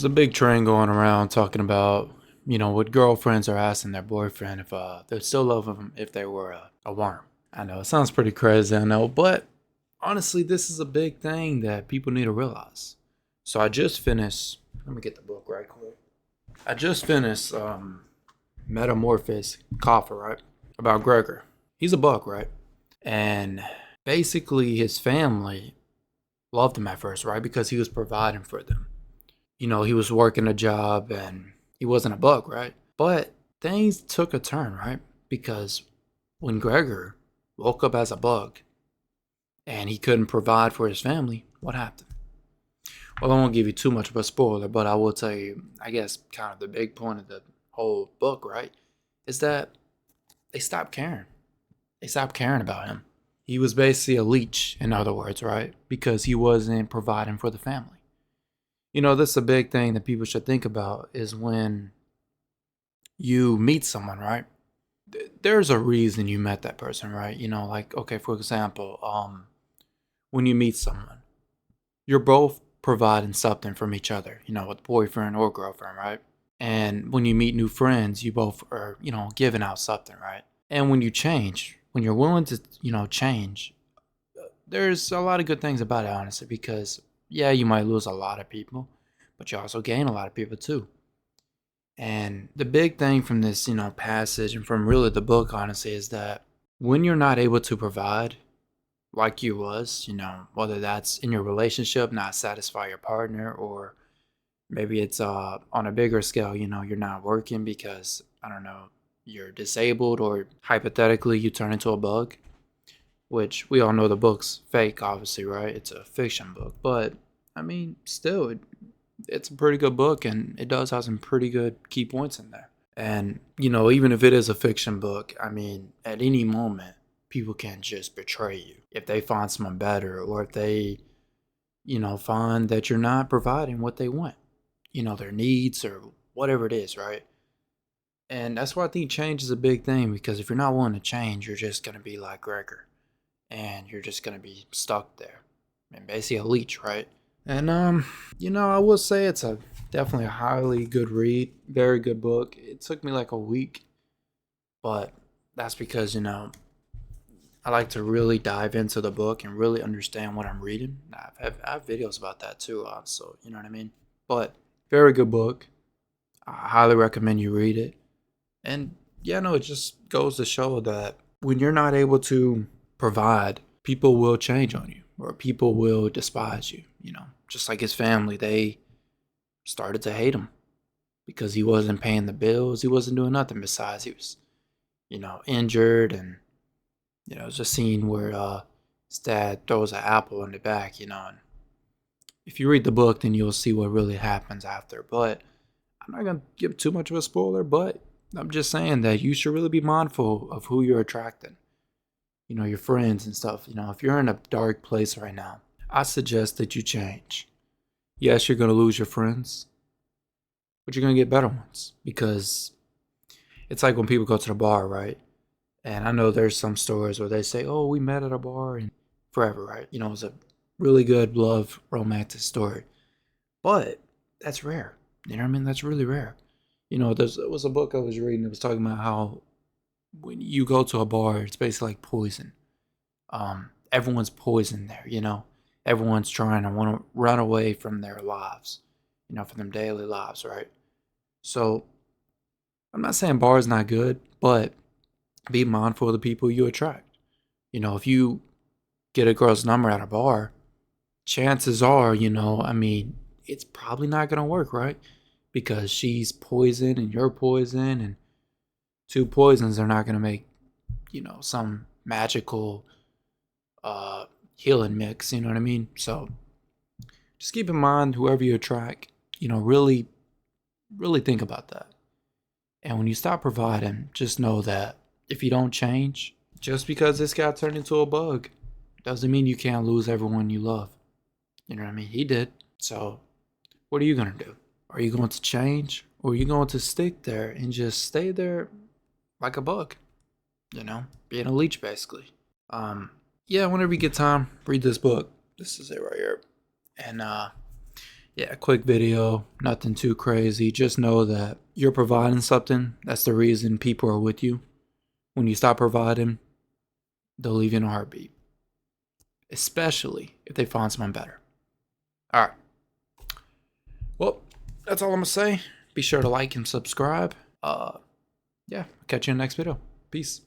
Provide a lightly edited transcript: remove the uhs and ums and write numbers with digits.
There's a big trend going around talking about, what girlfriends are asking their boyfriend if they'd still love them if they were a worm. I know it sounds pretty crazy, I know, but honestly, this is a big thing that people need to realize. So I just finished. Let me get the book right quick. I just finished Metamorphosis Kafka, right? About Gregor. He's a buck, right? And basically, his family loved him at first, right? Because he was providing for them. He was working a job and he wasn't a bug, right? But things took a turn, right? Because when Gregor woke up as a bug and he couldn't provide for his family, what happened? Well, I won't give you too much of a spoiler, but I will tell you, I guess, kind of the big point of the whole book, right? Is that they stopped caring. They stopped caring about him. He was basically a leech, in other words, right? Because he wasn't providing for the family. This is a big thing that people should think about is when you meet someone, right? There's a reason you met that person, right? Like, okay, for example, when you meet someone, you're both providing something from each other, with boyfriend or girlfriend, right? And when you meet new friends, you both are, giving out something, right? And when you change, when you're willing to, change, there's a lot of good things about it, honestly, because yeah, you might lose a lot of people, but you also gain a lot of people too. And the big thing from this, passage and from really the book, honestly, is that when you're not able to provide like you was, whether that's in your relationship, not satisfy your partner, or maybe it's on a bigger scale, you're not working because, I don't know, you're disabled or hypothetically you turn into a bug, which we all know the book's fake, obviously, right? It's a fiction book, but I mean, still, it's a pretty good book and it does have some pretty good key points in there. And, even if it is a fiction book, I mean, at any moment, people can just betray you if they find someone better or if they, find that you're not providing what they want, their needs or whatever it is, right? And that's why I think change is a big thing because if you're not willing to change, you're just going to be like Gregor and you're just going to be stuck there and basically a leech, right? And I will say it's a definitely a highly good read, very good book. It took me like a week, but that's because I like to really dive into the book and really understand what I'm reading. I have videos about that too, so you know what I mean. But very good book. I highly recommend you read it. And yeah, no, it just goes to show that when you're not able to provide, people will change on you or people will despise you. Just like his family, they started to hate him because he wasn't paying the bills. He wasn't doing nothing besides he was, injured. And, it's a scene where his dad throws an apple in the back, and if you read the book, then you'll see what really happens after. But I'm not going to give too much of a spoiler, but I'm just saying that you should really be mindful of who you're attracting, your friends and stuff. If you're in a dark place right now, I suggest that you change. Yes, you're going to lose your friends, but you're going to get better ones because it's like when people go to the bar, right? And I know there's some stories where they say, oh, we met at a bar and forever, right? It's a really good love romantic story. But that's rare. You know what I mean? That's really rare. There was a book I was reading that was talking about how when you go to a bar, it's basically like poison. Everyone's poisoned there, Everyone's trying to want to run away from their lives, from their daily lives, right? So I'm not saying bar is not good, but be mindful of the people you attract. If you get a girl's number at a bar, chances are, I mean, it's probably not going to work, right? Because she's poison and you're poison, and two poisons are not going to make, some magical healing mix, you know what I mean? So just keep in mind whoever you attract, really, really think about that. And when you stop providing, just know that if you don't change, just because this guy turned into a bug, doesn't mean you can't lose everyone you love. You know what I mean? He did. So what are you going to do? Are you going to change? Or are you going to stick there and just stay there like a bug? Being a leech, basically. Yeah, whenever you get time, read this book. This is it right here. And Yeah, quick video, nothing too crazy. Just know that you're providing something. That's the reason people are with you. When you stop providing, they'll leave you in a heartbeat, especially if they find someone better. All right. Well, that's all I'm gonna say. Be sure to like and subscribe. Yeah, catch you in the next video. Peace.